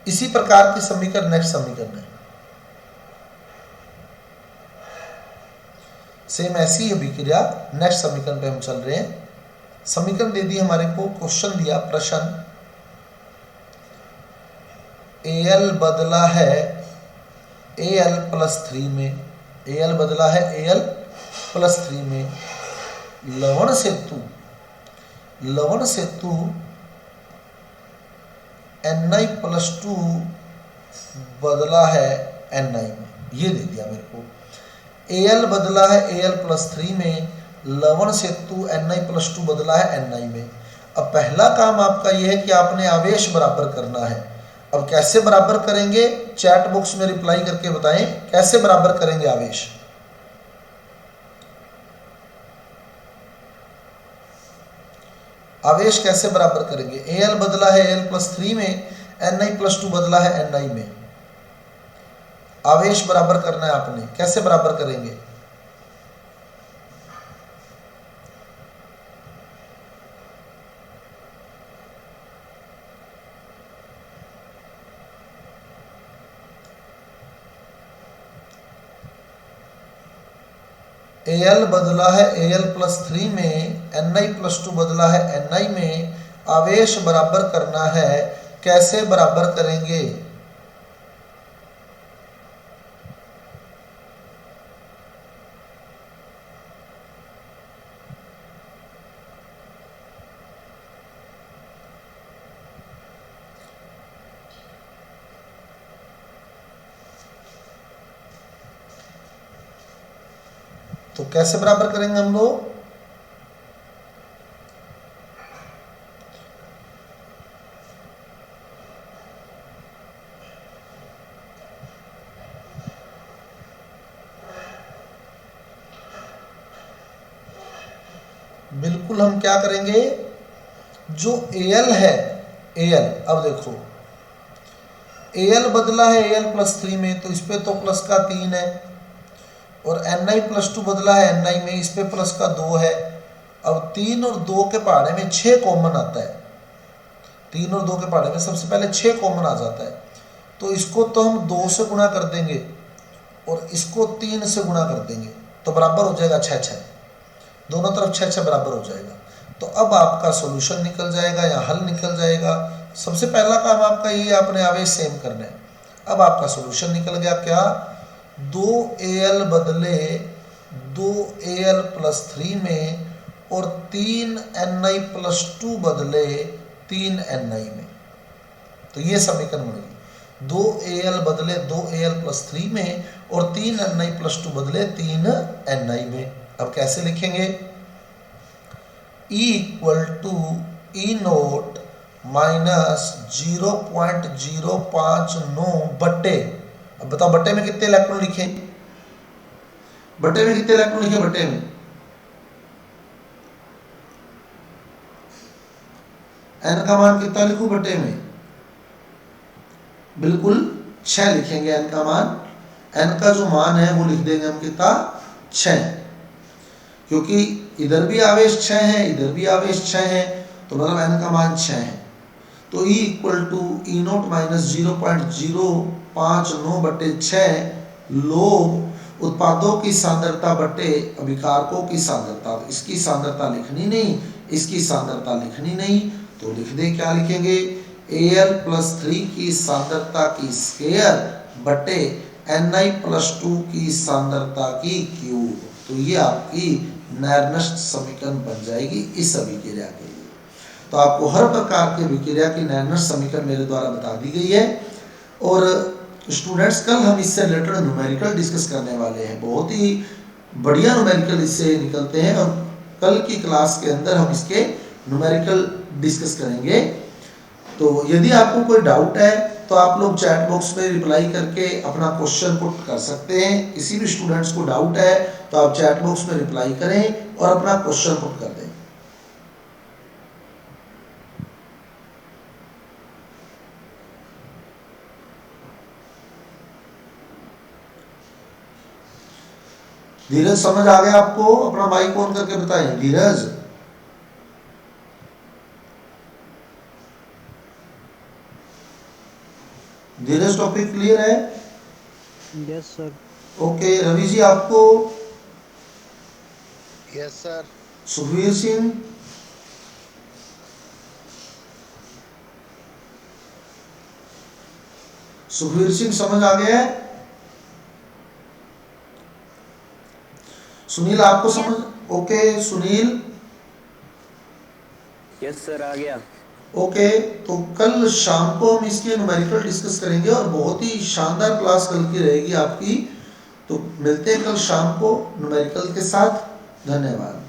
इसी प्रकार की समीकरण नेक्स्ट समीकरण है, सेम ऐसी ही अभिक्रिया। नेक्स्ट समीकरण पे हम चल रहे हैं। समीकरण दे दी हमारे को, क्वेश्चन दिया, प्रश्न Al बदला है Al+3 में, Al बदला है Al+3 में लवण सेतु Ni+2 बदला है Ni में। ये दे दिया मेरे को। Al बदला है Al+3 में, लवण सेतु Ni+2 बदला है Ni में। अब पहला काम आपका यह है कि आपने आवेश बराबर करना है। अब कैसे बराबर करेंगे? चैट बॉक्स में रिप्लाई करके बताएं कैसे बराबर करेंगे आवेश। आवेश कैसे बराबर करेंगे? Al बदला है Al+3 में, Ni+2 बदला है Ni में। आवेश बराबर करना है आपने, कैसे बराबर करेंगे? Al बदला है Al+3 में, Ni+2 बदला है Ni में। आवेश बराबर करना है, कैसे बराबर करेंगे? तो कैसे बराबर करेंगे हम लोग? बिल्कुल हम क्या करेंगे, जो Al है, Al, अब देखो Al बदला है Al+3 में, तो इस पे तो प्लस का 3 है, और Ni+2 बदला है Ni में, इस पे प्लस का 2 है। अब 3 और 2 के पहाड़े में 6 कॉमन आता है, 3 और 2 के पहाड़े में सबसे पहले 6 कॉमन आ जाता है, तो इसको तो हम 2 से गुणा कर देंगे और इसको 3 से गुणा कर देंगे, तो बराबर हो जाएगा 6 6, दोनों तरफ 6 6 बराबर हो जाएगा। तो अब आपका सॉल्यूशन निकल जाएगा या हल निकल जाएगा। सबसे पहला काम आपका ये आपने आवेश सेम करना है। अब आपका सॉल्यूशन निकल गया क्या, 2al बदले 2al प्लस 3 में और 3ni प्लस 2 बदले 3ni में। तो ये समीकरण बन गई, 2al बदले 2al प्लस 3 में और 3ni प्लस 2 बदले 3ni में। अब कैसे लिखेंगे, E equal to E naught minus 0.059 बट्टे, अब बताओ बट्टे में कितने इलेक्ट्रॉन लिखे, बट्टे में कितने इलेक्ट्रॉन लिखे, बट्टे में n का मान कितना लिखूं बट्टे में, बिल्कुल 6 लिखेंगे n का मान। n का जो मान है वो लिख देंगे हम कितना, 6, क्योंकि इधर भी आवेश 6 है इधर भी आवेश 6 है, तो मतलब n का मान 6 है। तो E equal to E naught minus 0.059 बट्टे 6 लोग उत्पादों की सांद्रता बट्टे अभिकारकों की सांद्रता। इसकी सांद्रता लिखनी नहीं, इसकी सांद्रता लिखनी नहीं, तो लिख दे, क्या लिखेंगे, Al प्लस 3 की सांद्रता की स्क्वायर बट्टे Ni प्लस 2 की सांद्रता की क्यूब। तो ये आपकी नैर्नस्ट समीकरण बन जाएगी इस अभिक्रिया के लिए। तो आपको हर प्रकार के अभिक्रिया की नैर्नस्ट समीकरण मेरे द्वारा बता दी गई है। और स्टूडेंट्स कल हम इससे रिलेटेड न्यूमेरिकल डिस्कस करने वाले हैं, बहुत ही बढ़िया न्यूमेरिकल इससे निकलते हैं और कल की क्लास के अंदर हम इसके न्यूमेरिकल डिस्कस करेंगे। तो यदि आपको कोई डाउट है तो आप लोग चैट बॉक्स में रिप्लाई करके अपना क्वेश्चन पुट कर सकते हैं। किसी भी स्टूडेंट्स को डाउट है तो आप चैट बॉक्स में रिप्लाई करें और अपना क्वेश्चन पुट कर दें। धीरज समझ आ गया आपको, अपना माइक ऑन करके बताएं धीरज। धीरज टॉपिक क्लियर है? Yes sir. Okay Ravi ji आपको? Yes sir. सुखवीर सिंह? सुखवीर सिंह समझ आ गया है? सुनील आपको समझ? ओके सुनील? यस सर आ गया। ओके तो कल शाम को हम इसके न्यूमेरिकल डिस्कस करेंगे और बहुत ही शानदार क्लास कल की रहेगी आपकी। तो मिलते हैं कल शाम को न्यूमेरिकल के साथ। धन्यवाद।